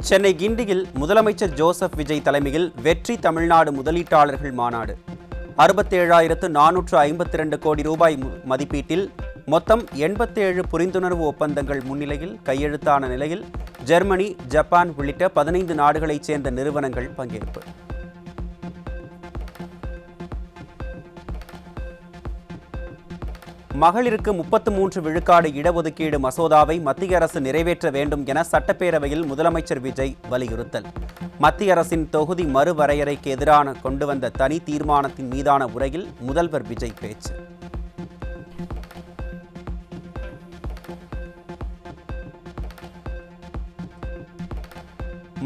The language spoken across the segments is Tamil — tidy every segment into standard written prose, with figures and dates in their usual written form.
சென்னை கிண்டியில் முதலமைச்சர் ஜோசப் விஜய் தலைமையில் வெற்றி தமிழ்நாடு முதலீட்டாளர்கள் மாநாடு 67,452 கோடி ரூபாய் மதிப்பீட்டில் மொத்தம் 87 புரிந்துணர்வு ஒப்பந்தங்கள் முன்னிலையில் கையெழுத்தான நிலையில் ஜெர்மனி, ஜப்பான் உள்ளிட்ட 15 நாடுகளைச் சேர்ந்த நிறுவனங்கள் பங்கேற்பு. மகளிருக்கு 33 விழுக்காடு இடஒதுக்கீடு மசோதாவை மத்திய அரசு நிறைவேற்ற வேண்டும் என சட்டப்பேரவையில் முதலமைச்சர் விஜய் வலியுறுத்தல். மத்திய அரசின் தொகுதி மறுவரையறைக்கு எதிரான கொண்டு வந்த தனி தீர்மானத்தின் மீதான உரையில் முதல்வர் விஜய் பேச்சு.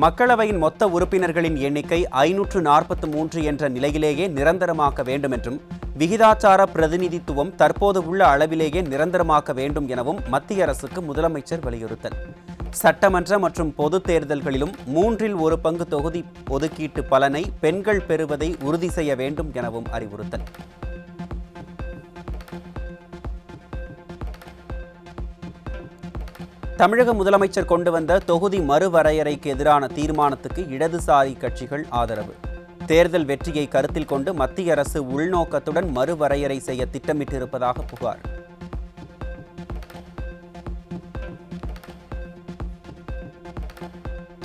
மக்களவையின் மொத்த உறுப்பினர்களின் எண்ணிக்கை 543 என்ற நிலையிலேயே நிரந்தரமாக்க வேண்டும் என்றும், விகிதாச்சார பிரதிநிதித்துவம் தற்போது உள்ள அளவிலேயே நிரந்தரமாக்க வேண்டும் எனவும் மத்திய அரசுக்கு முதலமைச்சர் வலியுறுத்தல். சட்டமன்ற மற்றும் பொது தேர்தல்களிலும் 1/3 பங்கு தொகுதி ஒதுக்கீட்டு பலனை பெண்கள் பெறுவதை உறுதி செய்ய வேண்டும் எனவும் அறிவுறுத்தல். தமிழக முதலமைச்சர் கொண்டு வந்த தொகுதி மறுவரையறைக்கு எதிரான தீர்மானத்துக்கு இடதுசாரி கட்சிகள் ஆதரவு. தேர்தல் வெற்றியை கருத்தில் கொண்டு மத்திய அரசு உள்நோக்கத்துடன் மறுவரையறை செய்ய திட்டமிட்டிருப்பதாக புகார்.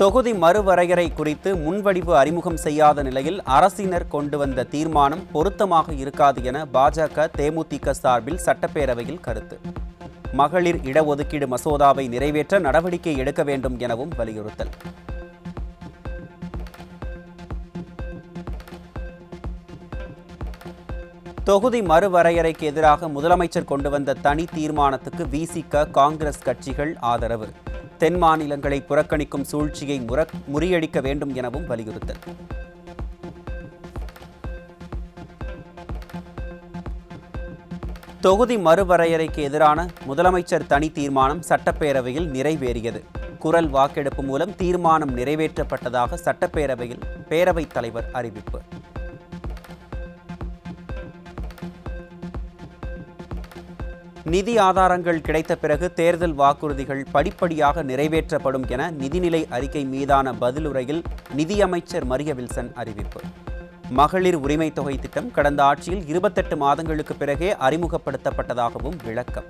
தொகுதி மறுவரையறை குறித்து முன்வடிவு அறிமுகம் செய்யாத நிலையில் அரசினர் கொண்டு வந்த தீர்மானம் பொருத்தமாக இருக்காது என பாஜக, தேமுதிக சார்பில் சட்டப்பேரவையில் கருத்து. மகளிர் இடஒதுக்கீடு மசோதாவை நிறைவேற்ற நடவடிக்கை எடுக்க வேண்டும் எனவும் வலியுறுத்தல். தொகுதி மறுவரையறைக்கு எதிராக முதலமைச்சர் கொண்டு வந்த தனி தீர்மானத்துக்கு விசிக, காங்கிரஸ் கட்சிகள் ஆதரவு. தென் மாநிலங்களை புறக்கணிக்கும் சூழ்ச்சியை முறியடிக்க வேண்டும் எனவும் வலியுறுத்தல். தொகுதி மறுவரையறைக்கு எதிரான முதலமைச்சர் தனி தீர்மானம் சட்டப்பேரவையில் நிறைவேறியது. குரல் வாக்கெடுப்பு மூலம் தீர்மானம் நிறைவேற்றப்பட்டதாக சட்டப்பேரவையில் பேரவைத் தலைவர் அறிவிப்பு. நிதி ஆதாரங்கள் கிடைத்த பிறகு தேர்தல் வாக்குறுதிகள் படிப்படியாக நிறைவேற்றப்படும் என நிதிநிலை அறிக்கை மீதான பதிலுரையில் நிதியமைச்சர் மரிய வில்சன் அறிவிப்பு. மகளிர் உரிமை தொகை திட்டம் கடந்த ஆட்சியில் 28 மாதங்களுக்கு பிறகே அறிமுகப்படுத்தப்பட்டதாகவும் விளக்கம்.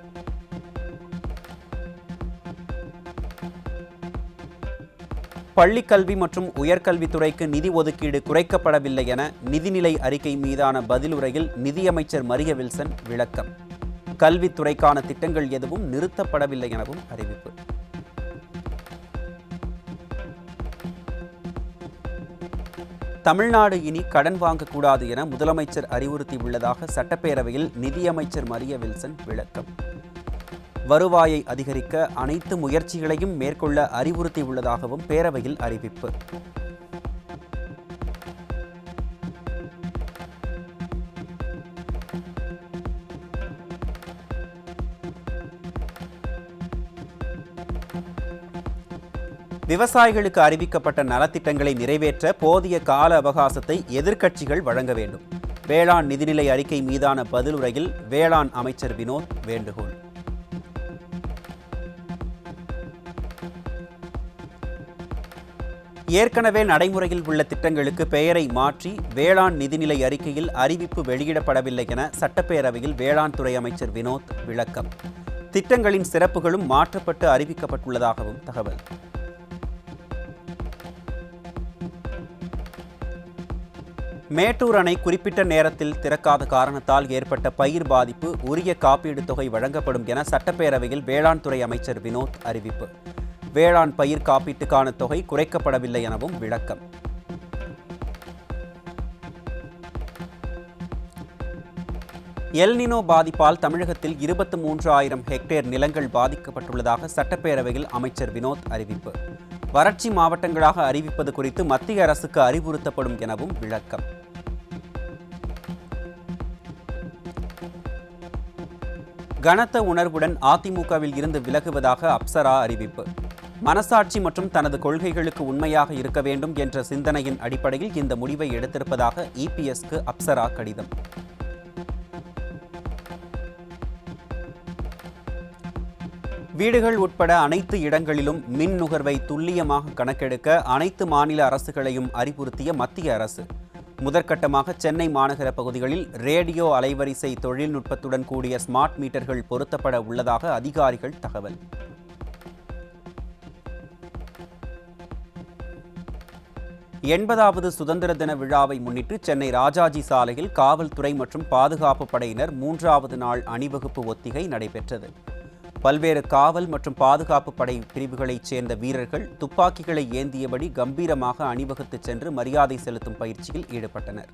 பள்ளிக்கல்வி மற்றும் உயர்கல்வித்துறைக்கு நிதி ஒதுக்கீடு குறைக்கப்படவில்லை என நிதிநிலை அறிக்கை மீதான பதிலுரையில் நிதியமைச்சர் மரிய வில்சன் விளக்கம். கல்வித்துறைக்கான திட்டங்கள் எதுவும் நிறுத்தப்படவில்லை எனவும் அறிவிப்பு. தமிழ்நாடு இனி கடன் வாங்கக்கூடாது என முதலமைச்சர் அறிவுறுத்தியுள்ளதாக சட்டப்பேரவையில் நிதியமைச்சர் மரிய வில்சன் விளக்கம். வருவாயை அதிகரிக்க அனைத்து முயற்சிகளையும் மேற்கொள்ள அறிவுறுத்தியுள்ளதாகவும் பேரவையில் அறிவிப்பு. விவசாயிகளுக்கு அறிவிக்கப்பட்ட நலத்திட்டங்களை நிறைவேற்ற போதிய கால அவகாசத்தை எதிர்க்கட்சிகள் வழங்க வேண்டும். வேளாண் நிதிநிலை அறிக்கை மீதான பதிலுரையில் வேளாண் அமைச்சர் வினோத் வேண்டுகோள். ஏற்கனவே நடைமுறையில் உள்ள திட்டங்களுக்கு பெயரை மாற்றி வேளாண் நிதிநிலை அறிக்கையில் அறிவிப்பு வெளியிடப்படவில்லை என சட்டப்பேரவையில் வேளாண் துறை அமைச்சர் வினோத் விளக்கம். திட்டங்களின் சிறப்புகளும் மாற்றப்பட்டு அறிவிக்கப்பட்டுள்ளதாகவும் தகவல். மேட்டூர் அணை குறிப்பிட்ட நேரத்தில் திறக்காத காரணத்தால் ஏற்பட்ட பயிர் பாதிப்பு உரிய காப்பீடு தொகை வழங்கப்படும் என சட்டப்பேரவையில் வேளாண் துறை அமைச்சர் வினோத் அறிவிப்பு. வேளாண் பயிர் காப்பீட்டுக்கான தொகை குறைக்கப்படவில்லை எனவும் விளக்கம். எல்னினோ பாதிப்பால் தமிழகத்தில் 23,000 ஹெக்டேர் நிலங்கள் பாதிக்கப்பட்டுள்ளதாக சட்டப்பேரவையில் அமைச்சர் வினோத் அறிவிப்பு. வறட்சி மாவட்டங்களாக அறிவிப்பது குறித்து மத்திய அரசுக்கு அறிவுறுத்தப்படும் எனவும் விளக்கம். கனத்த உணர்வுடன் அதிமுகவில் இருந்து விலகுவதாக அப்சரா அறிவிப்பு. மனசாட்சி மற்றும் தனது கொள்கைகளுக்கு உண்மையாக இருக்க வேண்டும் என்ற சிந்தனையின் அடிப்படையில் இந்த முடிவை எடுத்திருப்பதாக இபிஎஸ்க்கு அப்சரா கடிதம். வீடுகள் உட்பட அனைத்து இடங்களிலும் மின் நுகர்வை துல்லியமாக கணக்கெடுக்க அனைத்து மாநில அரசுகளையும் அறிவுறுத்திய மத்திய அரசு முதற்கட்டமாக சென்னை மாநகர பகுதிகளில் ரேடியோ அலைவரிசை தொழில்நுட்பத்துடன் கூடிய ஸ்மார்ட் மீட்டர்கள் பொருத்தப்பட உள்ளதாக அதிகாரிகள் தகவல். எண்பதாவது சுதந்திர தின விழாவை முன்னிட்டு சென்னை ராஜாஜி சாலையில் காவல்துறை மற்றும் பாதுகாப்பு படையினர் 3வது நாள் அணிவகுப்பு ஒத்திகை நடைபெற்றது. பல்வேறு காவல் மற்றும் பாதுகாப்பு படை பிரிவுகளைச் சேர்ந்த வீரர்கள் துப்பாக்கிகளை ஏந்தியபடி கம்பீரமாக அணிவகுத்து சென்று மரியாதை செலுத்தும் பயிற்சியில் ஈடுபட்டனர்.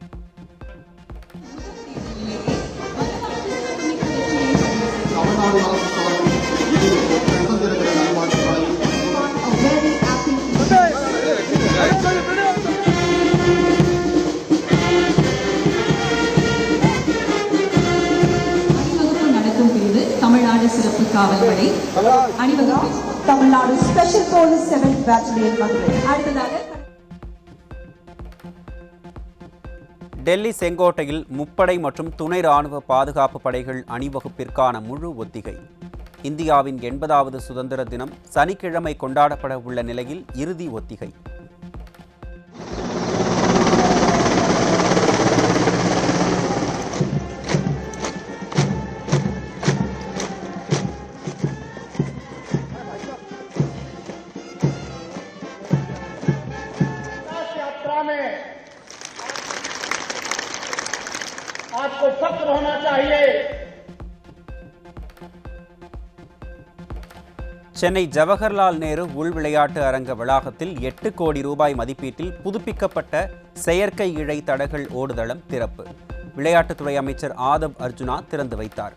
தமிழ்நாடு சிறப்பு காவல்படை அணிவகுப்பு Tamil Nadu special police 7th Battalion Madurai. அடுத்ததாக டெல்லி செங்கோட்டையில் முப்படை மற்றும் துணை ராணுவ பாதுகாப்பு படைகள் அணிவகுப்பிற்கான முழு ஒத்திகை. இந்தியாவின் 80வது சுதந்திர தினம் சனிக்கிழமை கொண்டாடப்பட உள்ள நிலையில் இறுதி ஒத்திகை. आपको फक्र होना चाहिए. சென்னை ஜவஹர்லால் நேரு உள் விளையாட்டு அரங்க வளாகத்தில் 8 கோடி ரூபாய் மதிப்பீட்டில் புதுப்பிக்கப்பட்ட செயற்கை இழை தடகள் ஓடுதளம் திறப்பு. விளையாட்டுத்துறை அமைச்சர் ஆதவ் அர்ஜுனா திறந்து வைத்தார்.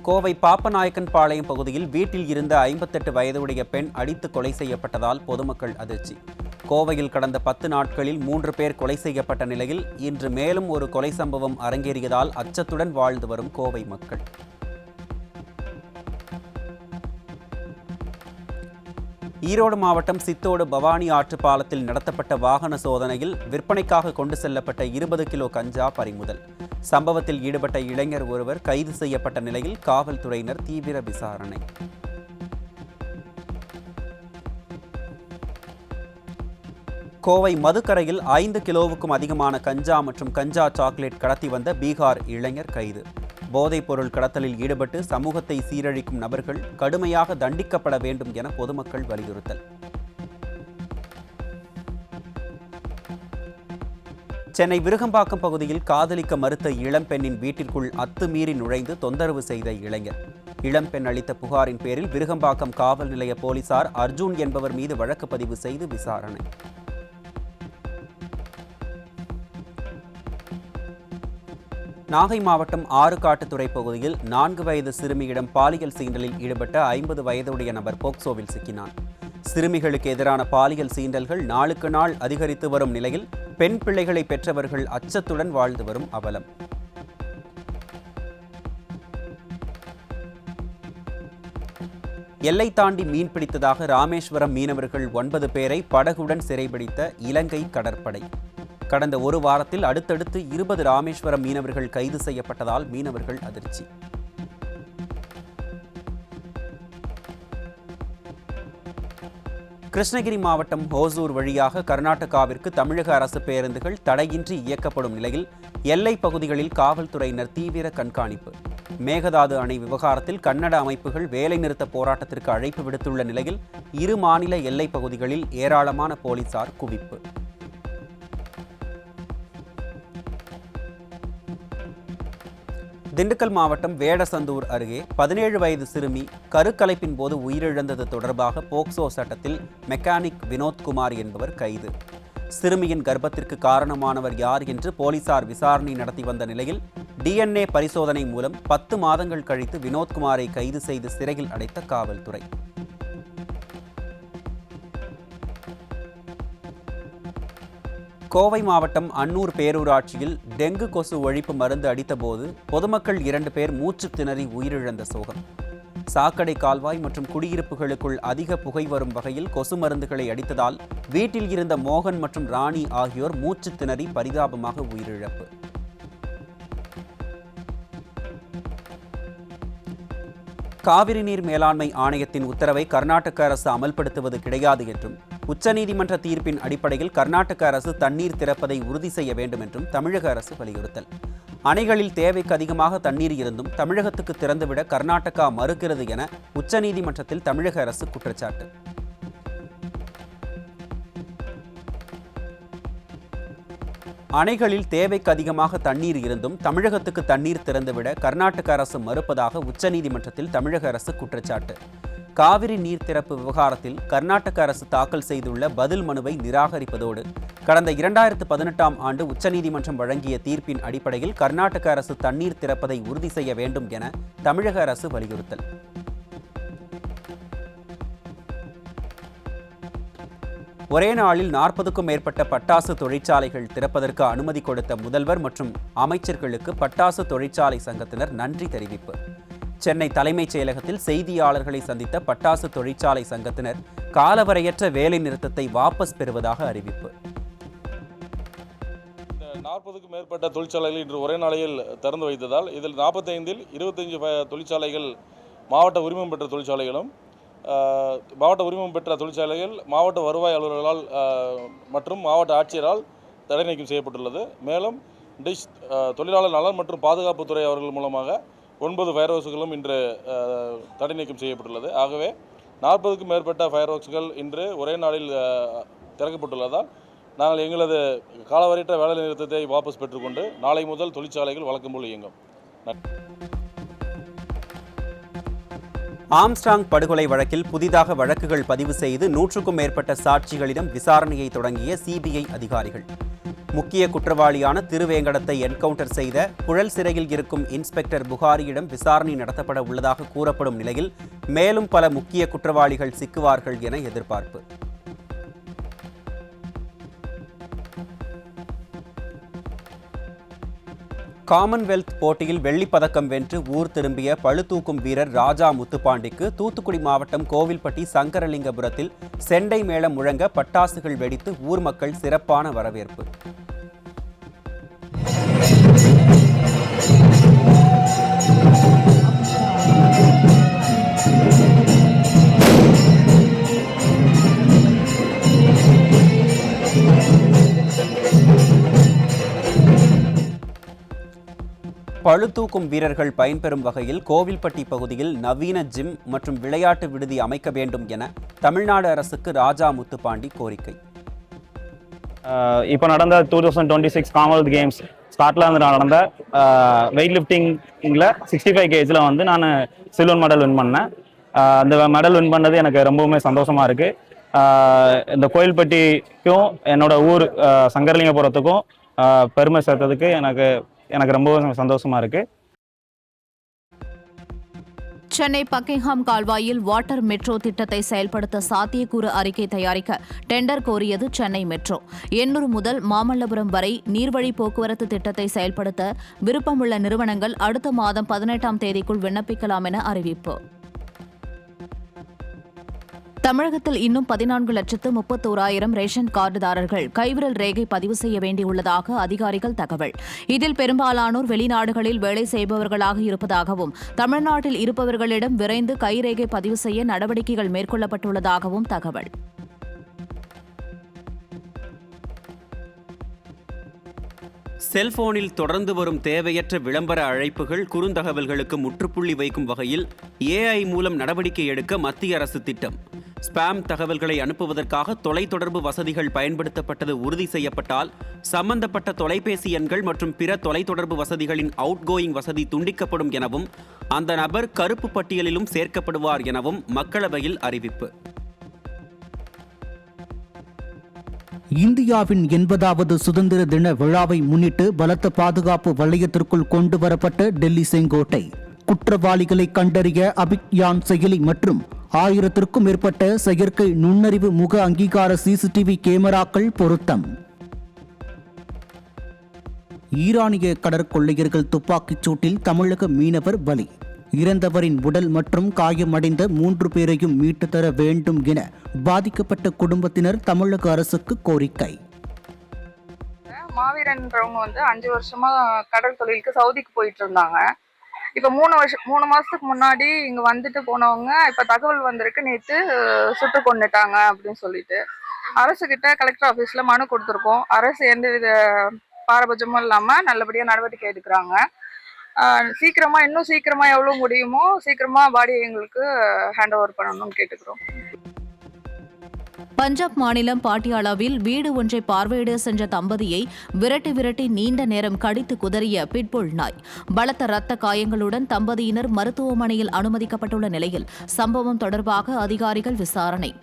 கோவை பாப்பநாயக்கன் பாளையம் பகுதியில் வீட்டில் இருந்த 58 வயதுடைய பெண் அடித்து கொலை செய்யப்பட்டதால் பொதுமக்கள் அதிர்ச்சி. கோவையில் கடந்த 10 நாட்களில் 3 பேர் கொலை செய்யப்பட்ட நிலையில் இன்று மேலும் ஒரு கொலை சம்பவம் அரங்கேறியதால் அச்சத்துடன் வாழ்ந்து வரும் கோவை மக்கள். ஈரோடு மாவட்டம் சித்தோடு பவானி ஆற்று பாலத்தில் நடத்தப்பட்ட வாகன சோதனையில் விற்பனைக்காக கொண்டு செல்லப்பட்ட 20 கிலோ கஞ்சா பறிமுதல். சம்பவத்தில் ஈடுபட்ட இளைஞர் ஒருவர் கைது செய்யப்பட்ட நிலையில் காவல்துறையினர் தீவிர விசாரணை. கோவை மதுக்கரையில் 5 கிலோவுக்கும் அதிகமான கஞ்சா மற்றும் கஞ்சா சாக்லேட் கடத்தி வந்த பீகார் இளைஞர் கைது. போதைப் பொருள் கடத்தலில் ஈடுபட்டு சமூகத்தை சீரழிக்கும் நபர்கள் கடுமையாக தண்டிக்கப்பட வேண்டும் என பொதுமக்கள் வலியுறுத்தல். சென்னை விருகம்பாக்கம் பகுதியில் காதலிக்க மறுத்த இளம்பெண்ணின் வீட்டிற்குள் அத்துமீறி நுழைந்து தொந்தரவு செய்த இளைஞர். இளம்பெண் அளித்த புகாரின் பேரில் விருகம்பாக்கம் காவல் நிலைய போலீசார் அர்ஜுன் என்பவர் மீது வழக்கு பதிவு செய்து விசாரணை. நாகை மாவட்டம் ஆறுகாட்டுத்துறை பகுதியில் 4 வயது சிறுமியிடம் பாலியல் சீண்டலில் ஈடுபட்ட 50 வயதுடைய நபர் போக்சோவில் சிக்கினான். சிறுமிகளுக்கு எதிரான பாலியல் சீண்டல்கள் நாளுக்கு நாள் அதிகரித்து வரும் நிலையில் பெண் பிள்ளைகளை பெற்றவர்கள் அச்சத்துடன் வாழ்ந்து வரும் அவலம். எல்லை தாண்டி மீன் பிடித்ததாக ராமேஸ்வரம் மீனவர்கள் 9 பேரை படகுடன் சிறைபிடித்த இலங்கை கடற்படை. கடந்த ஒரு வாரத்தில் அடுத்தடுத்து 20 ராமேஸ்வரம் மீனவர்கள் கைது செய்யப்பட்டதால் மீனவர்கள் அதிர்ச்சி. கிருஷ்ணகிரி மாவட்டம் ஹோசூர் வழியாக கர்நாடகாவிற்கு தமிழக அரசு பேருந்துகள் தடையின்றி இயக்கப்படும் நிலையில் எல்லைப் பகுதிகளில் காவல்துறையினர் தீவிர கண்காணிப்பு. மேகதாது அணை விவகாரத்தில் கன்னட அமைப்புகள் வேலைநிறுத்த போராட்டத்திற்கு அழைப்பு விடுத்துள்ள நிலையில் இரு மாநில எல்லைப் பகுதிகளில் ஏராளமான போலீசார் குவிப்பு. திண்டுக்கல் மாவட்டம் வேடசந்தூர் அருகே 17 வயது சிறுமி கருக்கலைப்பின் போது உயிரிழந்தது தொடர்பாக போக்சோ சட்டத்தில் மெக்கானிக் வினோத்குமார் என்பவர் கைது. சிறுமியின் கர்ப்பத்திற்கு காரணமானவர் யார் என்று போலீசார் விசாரணை நடத்தி வந்த நிலையில் DNA பரிசோதனை மூலம் 10 மாதங்கள் கழித்து வினோத்குமாரை கைது செய்து சிறையில் அடைத்த காவல்துறை. கோவை மாவட்டம் அன்னூர் பேரூராட்சியில் டெங்கு கொசு ஒழிப்பு மருந்து அடித்தபோது பொதுமக்கள் 2 பேர் மூச்சு திணறி உயிரிழந்த சோகம். சாக்கடை கால்வாய் மற்றும் குடியிருப்புகளுக்குள் அதிக புகை வரும் வகையில் கொசு மருந்துகளை அடித்ததால் வீட்டில் இருந்த மோகன் மற்றும் ராணி ஆகியோர் மூச்சு திணறி பரிதாபமாக உயிரிழப்பு. காவிரி நீர் மேலாண்மை ஆணையத்தின் உத்தரவை கர்நாடக அரசு அமல்படுத்துவது கிடையாது என்றும் உச்சநீதிமன்ற தீர்ப்பின் அடிப்படையில் கர்நாடக அரசு தண்ணீர் திறப்பதை உறுதி செய்ய வேண்டும் என்றும் தமிழக அரசு வலியுறுத்தல். அணைகளில் தேவைக்கு அதிகமாக தண்ணீர் இருந்தும் தமிழகத்துக்கு திறந்துவிட கர்நாடகா மறுக்கிறது என உச்சநீதிமன்றத்தில் தமிழக அரசு குற்றச்சாட்டு. அணைகளில் தேவைக்கு அதிகமாக தண்ணீர் இருந்தும் தமிழகத்துக்கு தண்ணீர் திறந்துவிட கர்நாடக அரசு மறுப்பதாக உச்சநீதிமன்றத்தில் தமிழக அரசு குற்றச்சாட்டு. காவிரி நீர் திறப்பு விவகாரத்தில் கர்நாடக அரசு தாக்கல் செய்துள்ள பதில் மனுவை நிராகரிப்பதோடு கடந்த 2018ஆம் ஆண்டு உச்சநீதிமன்றம் வழங்கிய தீர்ப்பின் அடிப்படையில் கர்நாடக அரசு தண்ணீர் திறப்பதை உறுதி செய்ய வேண்டும் என தமிழக அரசு வலியுறுத்தல். ஒரே நாளில் 40க்கும் மேற்பட்ட பட்டாசு தொழிற்சாலைகள் திறப்பதற்கு அனுமதி கொடுத்த முதல்வர் மற்றும் அமைச்சர்களுக்கு பட்டாசு தொழிற்சாலை சங்கத்தினர் நன்றி தெரிவிப்பு. சென்னை தலைமைச் செயலகத்தில் செய்தியாளர்களை சந்தித்த பட்டாசு தொழிற்சாலை சங்கத்தினர் காலவரையற்ற வேலை நிறுத்தத்தை வாபஸ் பெறுவதாக அறிவிப்பு. 40க்கும் மேற்பட்ட தொழிற்சாலைகள் இன்று ஒரே நாளையில் திறந்து வைத்ததால் இதில் 45இல் 25 தொழிற்சாலைகள் மாவட்ட உரிமம் பெற்ற தொழிற்சாலைகளும் மாவட்ட உரிமம் பெற்ற தொழிற்சாலைகள் மாவட்ட வருவாய் அலுவலர்களால் மற்றும் மாவட்ட ஆட்சியரால் தடை நீக்கம் செய்யப்பட்டுள்ளது. மேலும் தொழிலாளர் நலன் மற்றும் பாதுகாப்புத்துறை அவர்கள் மூலமாக 9 ஃபயர் ஒர்க்ஸ்களும் இன்று தடை நீக்கம் செய்யப்பட்டுள்ளது. ஆகவே 40க்கும் மேற்பட்ட ஃபயர் ஒர்க்ஸ்கள் இன்று ஒரே நாளில் திறக்கப்பட்டுள்ளதால் நாங்கள் எங்களது காலவரையற்ற வேலை நிறுத்தத்தை வாபஸ் பெற்றுக்கொண்டு நாளை முதல் தொழிற்சாலைகள் வழக்கம் போல் இயங்கும். ஆம்ஸ்ட்ராங் படுகொலை வழக்கில் புதிதாக வழக்குகள் பதிவு செய்து 100க்கும் மேற்பட்ட சாட்சிகளிடம் விசாரணையை தொடங்கிய சிபிஐ அதிகாரிகள். முக்கிய குற்றவாளியான திருவேங்கடத்தை என்கவுண்டர் செய்த புழல் சிறையில் இருக்கும் இன்ஸ்பெக்டர் புகாரியிடம் விசாரணை நடத்தப்பட உள்ளதாக கூறப்படும் நிலையில் மேலும் பல முக்கிய குற்றவாளிகள் சிக்குவார்கள் என எதிர்பார்ப்பு. காமன்வெல்த் போட்டியில் வெள்ளிப்பதக்கம் வென்று ஊர் திரும்பிய பளுதூக்கும் வீரர் ராஜா முத்துப்பாண்டிக்கு தூத்துக்குடி மாவட்டம் கோவில்பட்டி சங்கரலிங்கபுரத்தில் செண்டை மேளம் முழங்க பட்டாசுகள் வெடித்து ஊர் மக்கள் சிறப்பான வரவேற்பு. பளுதூக்கும் வீரர்கள் பயன்பெறும் வகையில் கோவில்பட்டி பகுதியில் நவீன ஜிம் மற்றும் விளையாட்டு விடுதி அமைக்க வேண்டும் என தமிழ்நாடு அரசுக்கு ராஜா முத்துப்பாண்டி கோரிக்கை. இப்போ நடந்த 2026 காமன்வெல்த் கேம்ஸ் ஸ்காட்லாந்தில் நடந்த வெயிட் லிஃப்டிங்கில் 65 kgல வந்து நான் சில்வர் மெடல் வின் பண்ணேன். அந்த மெடல் வின் பண்ணது எனக்கு ரொம்பவுமே சந்தோஷமாக இருக்குது. இந்த கோவில்பட்டிக்கும் என்னோட ஊர் சங்கரலிங்கபுரத்துக்கும் பெருமை சேர்த்ததுக்கு எனக்கு ரொம்ப சந்தோஷமா இருக்கு. சென்னை பக்கிங்ஹாம் கால்வாயில் வாட்டர் மெட்ரோ திட்டத்தை செயல்படுத்த சாத்தியக்கூறு அறிக்கை தயாரிக்க டெண்டர் கோரியது சென்னை மெட்ரோ. எண்ணூர் முதல் மாமல்லபுரம் வரை நீர்வழி போக்குவரத்து திட்டத்தை செயல்படுத்த விருப்பமுள்ள நிறுவனங்கள் அடுத்த மாதம் 18ஆம் தேதிக்குள் விண்ணப்பிக்கலாம் என அறிவிப்பு. தமிழகத்தில் இன்னும் 14,31,000 ரேஷன் கார்டுதாரர்கள் கைவிரல் ரேகை பதிவு செய்ய வேண்டியுள்ளதாக அதிகாரிகள் தகவல். இதில் பெரும்பாலானோர் வெளிநாடுகளில் வேலை செய்பவர்களாக இருப்பதாகவும் தமிழ்நாட்டில் இருப்பவர்களிடம் விரைந்து கைரேகை பதிவு செய்ய நடவடிக்கைகள் மேற்கொள்ளப்பட்டுள்ளதாகவும் தகவல். செல்போனில் தொடர்ந்து வரும் தேவையற்ற விளம்பர அழைப்புகள் குறுந்தகவல்களுக்கு முற்றுப்புள்ளி வைக்கும் வகையில் AI மூலம் நடவடிக்கை எடுக்க மத்திய அரசு திட்டம். ஸ்பாம் தகவல்களை அனுப்புவதற்காக தொலைத்தொடர்பு வசதிகள் பயன்படுத்தப்பட்டது உறுதி செய்யப்பட்டால் சம்பந்தப்பட்ட தொலைபேசி எண்கள் மற்றும் பிற தொலைத்தொடர்பு வசதிகளின் அவுட்கோயிங் வசதி துண்டிக்கப்படும் எனவும் அந்த நபர் கருப்பு பட்டியலிலும் சேர்க்கப்படுவார் எனவும் மக்களவையில் அறிவிப்பு. இந்தியாவின் 80வது சுதந்திர தின விழாவை முன்னிட்டு பலத்த பாதுகாப்பு வளையத்திற்குள் கொண்டு வரப்பட்ட டெல்லி செங்கோட்டை. குற்றவாளிகளை கண்டறிய அபிக்யான் செயலி மற்றும் 1000க்கும் மேற்பட்ட செயற்கை நுண்ணறிவு முக அங்கீகார CCTV கேமராக்கள் பொருத்தம். ஈரானிய கடற்கொள்ளையர்கள் துப்பாக்கிச் சூட்டில் தமிழக மீனவர் பலி. இறந்தவரின் உடல் மற்றும் காயமடைந்த 3 பேரையும் மீட்டு தர வேண்டும் என பாதிக்கப்பட்ட குடும்பத்தினர் தமிழக அரசுக்கு கோரிக்கை. மாவீரன்றவங்க 5 வருஷமா கடல் தொழிலுக்கு சவுதிக்கு போயிட்டு இருந்தாங்க. இப்போ 3 மாசத்துக்கு முன்னாடி இங்க வந்துட்டு போனவங்க இப்ப தகவல் வந்திருக்கு நேற்று சுட்டு கொண்டுட்டாங்க அப்படின்னு சொல்லிட்டு அரசு கிட்ட கலெக்டர் ஆஃபீஸ்ல மனு கொடுத்துருக்கோம். அரசு எந்தவித பாரபட்சமும் இல்லாம நல்லபடியா நடவடிக்கை எடுக்கிறாங்க. இன்னும் சீக்கிரமா எவ்வளவு முடியுமோ சீக்கிரமா பாடி எங்களுக்கு ஹேண்ட் ஓவர் பண்ணணும்னு கேட்டுக்கிறோம். பஞ்சாப் மாநிலம் பாட்டியாலாவில் வீடு ஒன்றை பார்வையிட சென்ற தம்பதியை விரட்டி நீண்ட நேரம் கடித்து குதறிய பிட்புல் நாய். பலத்த ரத்த காயங்களுடன் தம்பதியினர் மருத்துவமனையில் அனுமதிக்கப்பட்டுள்ள நிலையில் சம்பவம் தொடர்பாக அதிகாரிகள் விசாரணை.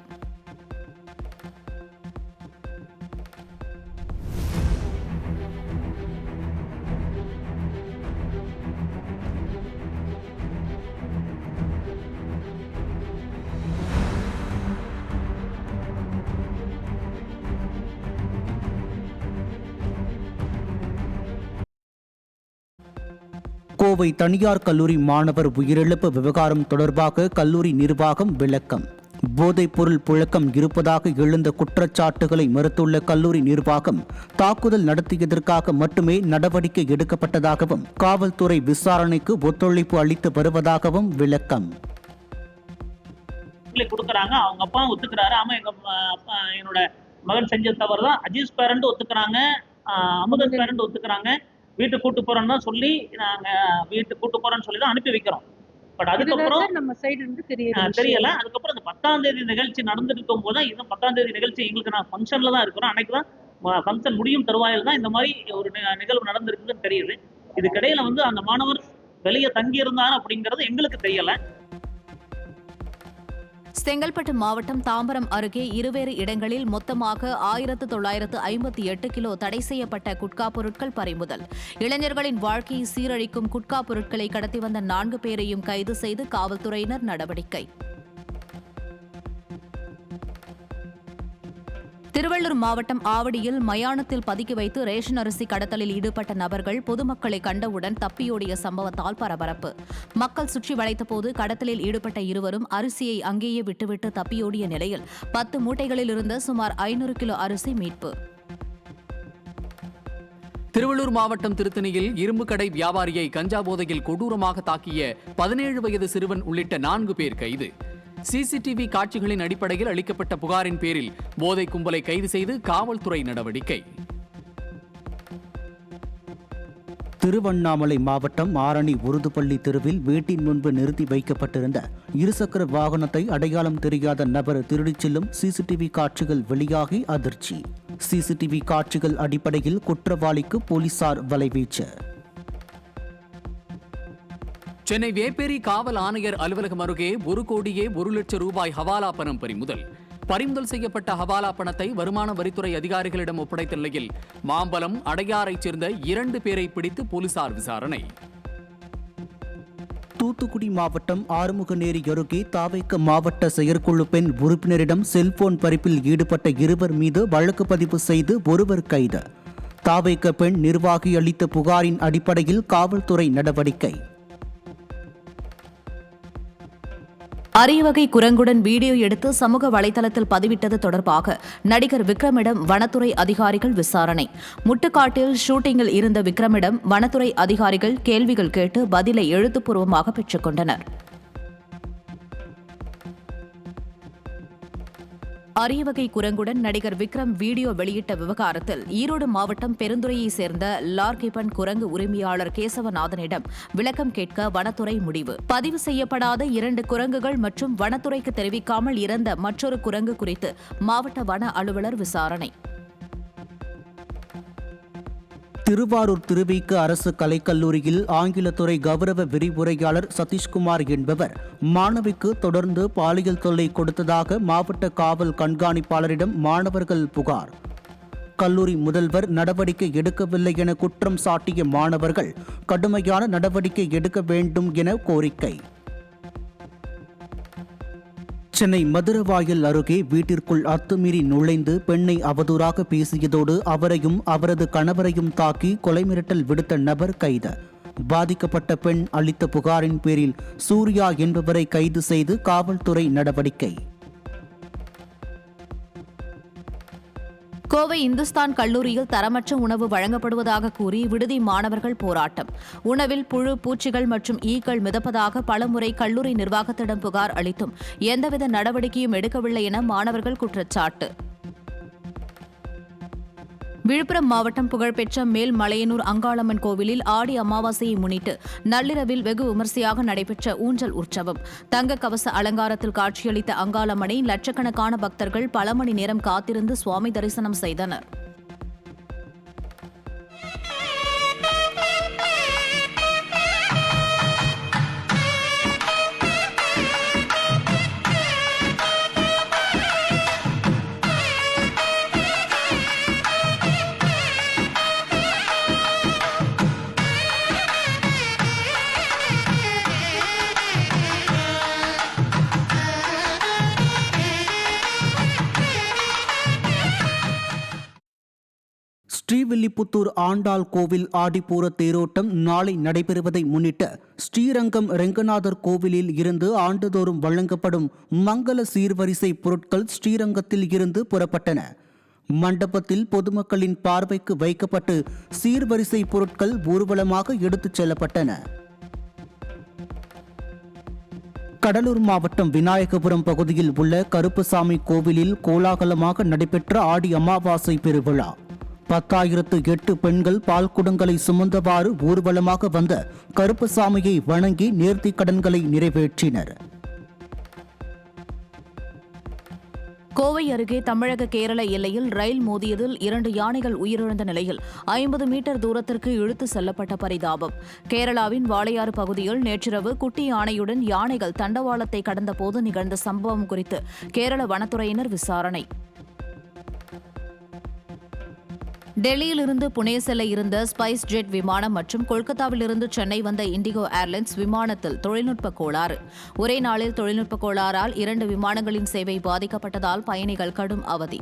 கோவை தனியார் கல்லூரி மாணவர் உயிரிழப்பு விவகாரம் தொடர்பாக கல்லூரி நிர்வாகம் விளக்கம். போதைப்பொருள் புழக்கம் இருப்பதாக எழுந்த குற்றச்சாட்டுகளை மறுத்துள்ள கல்லூரி நிர்வாகம் தாக்குதல் நடத்தியதற்காக மட்டுமே நடவடிக்கை எடுக்கப்பட்டதாகவும் காவல்துறை விசாரணைக்கு ஒத்துழைப்பு அளித்து வருவதாகவும் விளக்கம். கொடுக்கறாங்க, அவங்க அப்பா ஒத்துக்கிறாரு. ஆமா, என்னோட மகன் செஞ்ச தவறு தான். அஜீஸ் பேரண்ட் ஒத்துக்கிறாங்க, அமுதன் பேரண்ட் ஒத்துக்கிறாங்க. வீட்டுக்கு கூட்டு போறோம்னு தான் சொல்லி நாங்க வீட்டுக்கு கூட்டு போறோம்னு சொல்லி தான் அனுப்பி வைக்கிறோம். பட் அதுக்கப்புறம் நம்ம சைடு இருந்து தெரியல. அதுக்கப்புறம் அந்த 10ஆம் தேதி நிகழ்ச்சி நடந்துட்டு இருக்கும் போது தான், இன்னும் 10ஆம் தேதி நிகழ்ச்சி எங்களுக்கு நான் ஃபங்க்ஷன்ல தான் இருக்கிறோம். அன்னைக்கு தான் ஃபங்க்ஷன் முடியும் தருவாயில் தான் இந்த மாதிரி ஒரு நிகழ்வு நடந்திருக்குன்னு தெரியுது. இதுக்கிடையில அந்த மாணவர் வெளியே தங்கி இருந்தார் அப்படிங்கிறது எங்களுக்கு தெரியல. செங்கல்பட்டு மாவட்டம் தாம்பரம் அருகே இருவேறு இடங்களில் மொத்தமாக 1958 கிலோ தடை செய்யப்பட்ட குட்கா பொருட்கள் பறிமுதல். இளைஞர்களின் வாழ்க்கையை சீரழிக்கும் குட்கா பொருட்களை கடத்தி வந்த 4 பேரையும் கைது செய்து காவல்துறையினர் நடவடிக்கை. திருவள்ளூர் மாவட்டம் ஆவடியில் மயானத்தில் பதுக்கி வைத்து ரேஷன் அரிசி கடத்தலில் ஈடுபட்ட நபர்கள் பொதுமக்களை கண்டவுடன் தப்பியோடிய சம்பவத்தால் பரபரப்பு. மக்கள் சுற்றி வளைத்தபோது கடத்தலில் ஈடுபட்ட இருவரும் அரிசியை அங்கேயே விட்டுவிட்டு தப்பியோடிய நிலையில் 10 மூட்டைகளில் இருந்த சுமார் 500 கிலோ அரிசி மீட்பு. திருவள்ளூர் மாவட்டம் திருத்தணியில் இரும்பு கடை வியாபாரியை கஞ்சா போதையில் கொடூரமாக தாக்கிய 17 வயது சிறுவன் உள்ளிட்ட 4 பேர் கைது. சிசிடிவி காட்சிகளின் அடிப்படையில் அளிக்கப்பட்ட புகாரின் பேரில் போதை கும்பலை கைது செய்து காவல்துறை நடவடிக்கை. திருவண்ணாமலை மாவட்டம் ஆரணி உருதுப்பள்ளி தெருவில் வீட்டின் முன்பு நிறுத்தி வைக்கப்பட்டிருந்த இருசக்கர வாகனத்தை அடையாளம் தெரியாத நபர் திருடிச் செல்லும் சிசிடிவி காட்சிகள் வெளியாகி அதிர்ச்சி. சிசிடிவி காட்சிகள் அடிப்படையில் குற்றவாளிக்கு போலீசார் வலைவீச்சு. சென்னை வேப்பேரி காவல் ஆணையர் அலுவலகம் அருகே 1 கோடியே 1 லட்சம் ரூபாய் ஹவாலா பணம் பறிமுதல். பறிமுதல் செய்யப்பட்ட ஹவாலா பணத்தை வருமான வரித்துறை அதிகாரிகளிடம் ஒப்படைத்த நிலையில் மாம்பலம் அடையாரைச் சேர்ந்த 2 பேரை பிடித்து போலீசார் விசாரணை. தூத்துக்குடி மாவட்டம் ஆறுமுகநேரி அருகே தாவேக மாவட்ட செயற்குழு பெண் உறுப்பினரிடம் செல்போன் பறிப்பில் ஈடுபட்ட 2 மீது வழக்கு பதிவு செய்து ஒருவர் கைது. தாவேக பெண் நிர்வாகி அளித்த புகாரின் அடிப்படையில் காவல்துறை நடவடிக்கை. அரியவகை குரங்குடன் வீடியோ எடுத்து சமூக வலைதளத்தில் பதிவிட்டது தொடர்பாக நடிகர் விக்ரமிடம் வனத்துறை அதிகாரிகள் விசாரணை. முட்டுக்காட்டில் ஷூட்டிங்கில் இருந்த விக்ரமிடம் வனத்துறை அதிகாரிகள் கேள்விகள் கேட்டு பதிலை எழுத்துப்பூர்வமாக பெற்றுக் கொண்டனர். அரியவகை குரங்குடன் நடிகர் விக்ரம் வீடியோ வெளியிட்ட விவகாரத்தில் ஈரோடு மாவட்டம் பெருந்துறையைச் சேர்ந்த லார்கிபன் குரங்கு உரிமையாளர் கேசவநாதனிடம் விளக்கம் கேட்க வனத்துறை முடிவு. பதிவு செய்யப்படாத 2 குரங்குகள் மற்றும் வனத்துறைக்கு தெரிவிக்காமல் இறந்த மற்றொரு குரங்கு குறித்து மாவட்ட வன அலுவலர் விசாரணை. திருவாரூர் திருவிக அரசு கலைக்கல்லூரியில் ஆங்கிலத்துறை கௌரவ விரிவுரையாளர் சதீஷ்குமார் என்பவர் மாணவிக்கு தொடர்ந்து பாலியல் தொல்லை கொடுத்ததாக மாவட்ட காவல் கண்காணிப்பாளரிடம் மாணவர்கள் புகார். கல்லூரி முதல்வர் நடவடிக்கை எடுக்கவில்லை என குற்றம் சாட்டிய மாணவர்கள் கடுமையான நடவடிக்கை எடுக்க வேண்டும் என கோரிக்கை. சென்னை மதுரவாயல் அருகே வீட்டிற்குள் அத்துமீறி நுழைந்து பெண்ணை அவதூறாக பேசியதோடு அவரையும் அவரது கணவரையும் தாக்கி கொலை மிரட்டல் விடுத்த நபர் கைது. பாதிக்கப்பட்ட பெண் அளித்த புகாரின் பேரில் சூர்யா என்பவரை கைது செய்து காவல்துறை நடவடிக்கை. கோவை இந்துஸ்தான் கல்லூரியில் தரமற்ற உணவு வழங்கப்படுவதாக கூறி விடுதி மாணவர்கள் போராட்டம். உணவில் புழு, பூச்சிகள் மற்றும் ஈக்கள் மிதப்பதாக பலமுறை கல்லூரி நிர்வாகத்திடம் புகார் அளித்தும் எந்தவித நடவடிக்கையும் எடுக்கவில்லை என மாணவர்கள் குற்றச்சாட்டு. விழுப்புரம் மாவட்டம் புகழ்பெற்ற மேல்மலையனூர் அங்காளம்மன் கோவிலில் ஆடி அமாவாசையை முன்னிட்டு நள்ளிரவில் வெகு விமரிசையாக நடைபெற்ற ஊஞ்சல் உற்சவம். தங்க கவச அலங்காரத்தில் காட்சியளித்த அங்காளம்மனை லட்சக்கணக்கான பக்தர்கள் பல மணி நேரம் காத்திருந்து சுவாமி தரிசனம் செய்தனர். ஸ்ரீவில்லிபுத்தூர் ஆண்டாள் கோவில் ஆடிப்பூர தேரோட்டம் நாளை நடைபெறுவதை முன்னிட்டு ஸ்ரீரங்கம் ரெங்கநாதர் கோவிலில் இருந்து ஆண்டுதோறும் வழங்கப்படும் மங்கள சீர்வரிசை பொருட்கள் ஸ்ரீரங்கத்தில் இருந்து புறப்பட்டன. மண்டபத்தில் பொதுமக்களின் பார்வைக்கு வைக்கப்பட்டு சீர்வரிசை பொருட்கள் ஊர்வலமாக எடுத்துச் செல்லப்பட்டன. கடலூர் மாவட்டம் விநாயகபுரம் பகுதியில் உள்ள கருப்பசாமி கோவிலில் கோலாகலமாக நடைபெற்ற ஆடி அமாவாசை பெருவிழா. 10,008 பெண்கள் பால் குடங்களை சுமந்தவாறு ஊர்வலமாக வந்த கருப்பசாமியை வணங்கி நேர்த்திக் கடன்களை நிறைவேற்றினர். கோவை அருகே தமிழக கேரள எல்லையில் ரயில் மோதியதில் 2 யானைகள் உயிரிழந்த நிலையில் 50 மீட்டர் தூரத்திற்கு இழுத்து செல்லப்பட்ட பரிதாபம். கேரளாவின் வாளையாறு பகுதியில் நேற்றிரவு குட்டி யானையுடன் யானைகள் தண்டவாளத்தை கடந்தபோது நிகழ்ந்த சம்பவம் குறித்து கேரள வனத்துறையினர் விசாரணை. டெல்லியிலிருந்து புனே செல்ல இருந்த ஸ்பைஸ் ஜெட் விமானம் மற்றும் கொல்கத்தாவிலிருந்து சென்னை வந்த இண்டிகோ ஏர்லைன்ஸ் விமானத்தில் தொழில்நுட்ப கோளாறு. ஒரே நாளில் தொழில்நுட்ப கோளாறால் 2 விமானங்களின் சேவை பாதிக்கப்பட்டதால் பயணிகள் கடும் அவதி.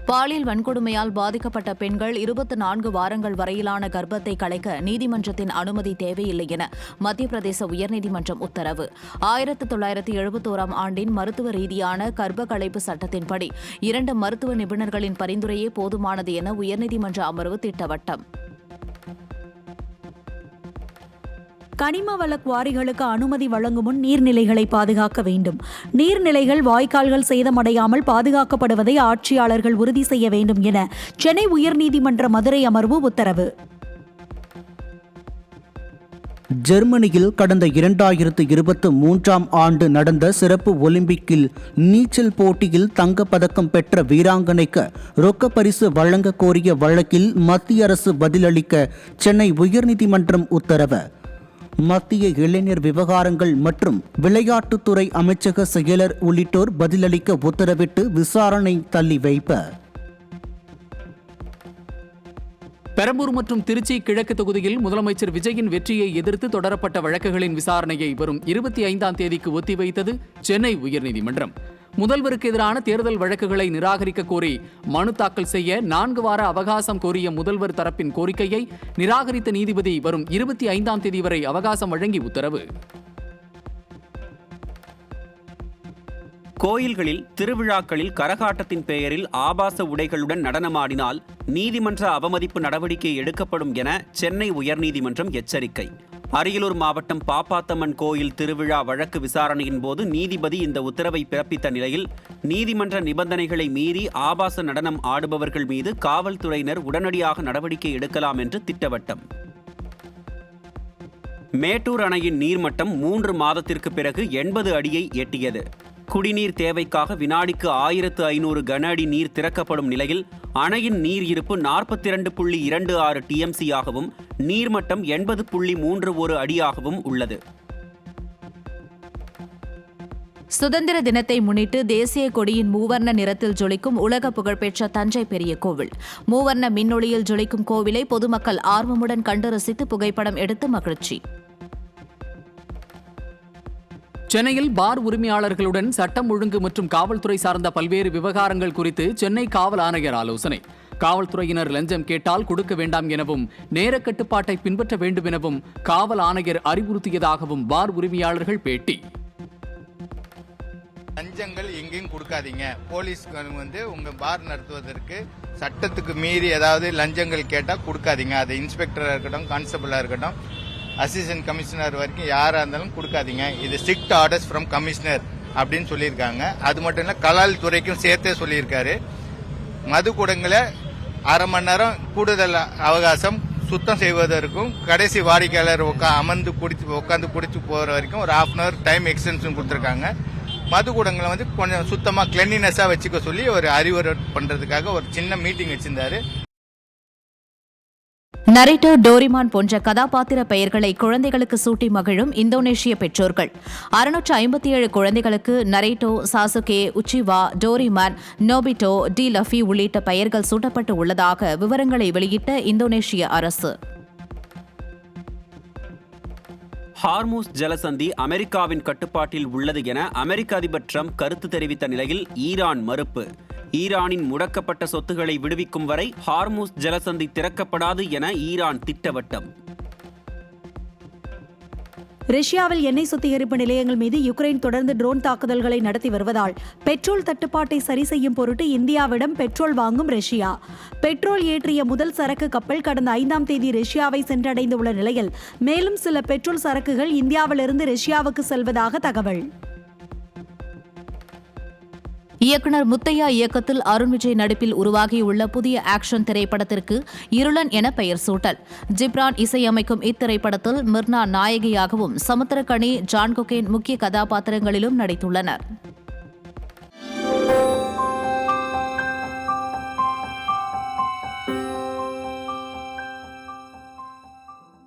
பாலியல் வன்கொடுமையால் பாதிக்கப்பட்ட பெண்கள் 24 வாரங்கள் வரையிலான கர்ப்பத்தை கலைக்க நீதிமன்றத்தின் அனுமதி தேவையில்லை என மத்திய பிரதேச உயர்நீதிமன்றம் உத்தரவு. 1971ஆம் ஆண்டின் மருத்துவ ரீதியான கர்ப்ப கலைப்பு சட்டத்தின்படி 2 மருத்துவ நிபுணர்களின் பரிந்துரையே போதுமானது என உயர்நீதிமன்ற அமர்வு திட்டவட்டம். கனிம வள குவாரிகளுக்கு அனுமதி வழங்கும் முன் நீர்நிலைகளை பாதுகாக்க வேண்டும். நீர்நிலைகள், வாய்க்கால்கள் சேதமடையாமல் பாதுகாக்கப்படுவதை ஆட்சியாளர்கள் உறுதி செய்ய வேண்டும் என சென்னை உயர்நீதிமன்ற மதுரை அமர்வு உத்தரவு. ஜெர்மனியில் கடந்த 2023ஆம் ஆண்டு நடந்த சிறப்பு ஒலிம்பிக்கில் நீச்சல் போட்டியில் தங்கப்பதக்கம் பெற்ற வீராங்கனைக்கு ரொக்க பரிசு வழங்க கோரிய வழக்கில் மத்திய அரசு பதிலளிக்க சென்னை உயர்நீதிமன்றம் உத்தரவு. மத்திய இளைஞர் விவகாரங்கள் மற்றும் விளையாட்டுத்துறை அமைச்சக செயலர் உள்ளிட்டோர் பதிலளிக்க உத்தரவிட்டு விசாரணை தள்ளி வைப்பு. பெரம்பூர் மற்றும் திருச்சி கிழக்கு தொகுதியில் முதலமைச்சர் விஜயின் வெற்றியை எதிர்த்து தொடரப்பட்ட வழக்குகளின் விசாரணையை வரும் 25ஆம் தேதிக்கு ஒத்திவைத்தது சென்னை உயர்நீதிமன்றம். முதல்வருக்கு எதிரான தேர்தல் வழக்குகளை நிராகரிக்க கோரி மனு தாக்கல் செய்ய 4 வார அவகாசம் கோரிய முதல்வர் தரப்பின் கோரிக்கையை நிராகரித்த நீதிபதி வரும் 25ஆம் தேதி வரை அவகாசம் வழங்கி உத்தரவு. கோயில்களில், திருவிழாக்களில் கரகாட்டத்தின் பெயரில் ஆபாச உடைகளுடன் நடனமாடினால் நீதிமன்ற அவமதிப்பு நடவடிக்கை எடுக்கப்படும் என சென்னை உயர்நீதிமன்றம் எச்சரிக்கை. அரியலூர் மாவட்டம் பாப்பாத்தம்மன் கோயில் திருவிழா வழக்கு விசாரணையின் போது நீதிபதி இந்த உத்தரவை பிறப்பித்த நிலையில் நீதிமன்ற நிபந்தனைகளை மீறி ஆபாச நடனம் ஆடுபவர்கள் மீது காவல்துறையினர் உடனடியாக நடவடிக்கை எடுக்கலாம் என்று திட்டவட்டம். மேட்டூர் அணையின் நீர்மட்டம் 3 மாதத்திற்கு பிறகு 80 அடியை எட்டியது. குடிநீர் தேவைக்காக வினாடிக்கு 1500 கன அடி நீர் திறக்கப்படும் நிலையில் அணையின் நீர் இருப்பு 42.26 TMC ஆகவும் நீர்மட்டம் 80.31 அடியாகவும் உள்ளது. சுதந்திர தினத்தை முன்னிட்டு தேசிய கொடியின் மூவர்ண நிறத்தில் ஜொலிக்கும் உலக புகழ்பெற்ற தஞ்சை பெரிய கோவில். மூவர்ண மின்னொளியில் ஜொலிக்கும் கோவிலை பொதுமக்கள் ஆர்வமுடன் கண்டு ரசித்து புகைப்படம் எடுத்து மகிழ்ச்சி. சென்னையில் பார் உரிமையாளர்களுடன் சட்டம் ஒழுங்கு மற்றும் காவல்துறை சார்ந்த பல்வேறு விவகாரங்கள் குறித்து சென்னை காவல் ஆணையர் ஆலோசனை. காவல்துறையினர் லஞ்சம் கேட்டால் கொடுக்க வேண்டாம் எனவும் நேர கட்டுப்பாட்டை பின்பற்ற வேண்டும் எனவும் காவல் ஆணையர் அறிவுறுத்தியதாகவும் பார் உரிமையாளர்கள் பேட்டி. லஞ்சங்கள் எங்கேயும் கொடுக்காதீங்க. போலீஸ் வந்து உங்க பார் நடத்துவதற்கு சட்டத்துக்கு மீறி ஏதாவது லஞ்சங்கள் கேட்டால் கொடுக்காதீங்க. அது இன்ஸ்பெக்டராக இருக்கட்டும், கான்ஸ்டபிளாக இருக்கட்டும், அசிஸ்டன்ட் கமிஷனர் வரைக்கும் யாராக இருந்தாலும் கொடுக்காதீங்க. இது ஸ்ட்ரிக்ட் ஆர்டர்ஸ் ஃப்ரம் கமிஷனர் அப்படின்னு சொல்லியிருக்காங்க. அது மட்டும் இல்லை, கலால் துறைக்கும் சேர்த்தே சொல்லியிருக்காரு. மதுக்கூடங்களை அரை மணி நேரம் கூடுதல் அவகாசம் சுத்தம் செய்வதற்கும், கடைசி வாடிக்கையாளர் உட்காந்து குடிச்சு போகிற வரைக்கும் ஒரு ½ hour டைம் எக்ஸ்டென்ஷன் கொடுத்துருக்காங்க. மதுக்கூடங்களை வந்து கொஞ்சம் சுத்தமாக கிளென்லினஸாக வச்சுக்க சொல்லி ஒரு அறிவுரை பண்ணுறதுக்காக ஒரு சின்ன மீட்டிங் வச்சிருந்தாரு. நரேட்டோ, டோரிமான் போன்ற கதாபாத்திர பெயர்களை குழந்தைகளுக்கு சூட்டி மகிழும் இந்தோனேஷிய பெற்றோர்கள். 657 குழந்தைகளுக்கு நரேட்டோ, சாசுகே, உச்சிவா, டோரிமான், நோபிட்டோ, டி லஃபி உள்ளிட்ட பெயர்கள் சூட்டப்பட்டு உள்ளதாக விவரங்களை வெளியிட்ட இந்தோனேஷிய அரசு. ஹார்மூஸ் ஜலசந்தி அமெரிக்காவின் கட்டுப்பாட்டில் உள்ளது என அமெரிக்க அதிபர் ட்ரம்ப் கருத்து தெரிவித்த நிலையில் ஈரான் மறுப்பு. ஈரானின் முடக்கப்பட்ட சொத்துக்களை விடுவிக்கும் வரை ஹார்மூஸ் ஜலசந்தி திறக்கப்படாது என ஈரான் திட்டவட்டம். ரஷ்யாவில் எண்ணெய் சுத்திகரிப்பு நிலையங்கள் மீது யுக்ரைன் தொடர்ந்து ட்ரோன் தாக்குதல்களை நடத்தி வருவதால் பெட்ரோல் தட்டுப்பாட்டை சரி செய்யும் பொருட்டு இந்தியாவிடம் பெட்ரோல் வாங்கும் ரஷ்யா. பெட்ரோல் ஏற்றிய முதல் சரக்கு கப்பல் கடந்த 5ஆம் தேதி ரஷ்யாவை சென்றடைந்துள்ள நிலையில் மேலும் சில பெட்ரோல் சரக்குகள் இந்தியாவிலிருந்து ரஷ்யாவுக்கு செல்வதாக தகவல். இயக்குனர் முத்தையா இயக்கத்தில் அருண் விஜய் நடிப்பில் உருவாகியுள்ள புதிய ஆக்ஷன் திரைப்படத்திற்கு இருளன் என பெயர் சூட்டல். ஜிப்ரான் இசையமைக்கும் இத்திரைப்படத்தில் மிர்னா நாயகியாகவும், சமுத்திரக்கனி, ஜான் கொகேன் முக்கிய கதாபாத்திரங்களிலும் நடித்துள்ளனர்.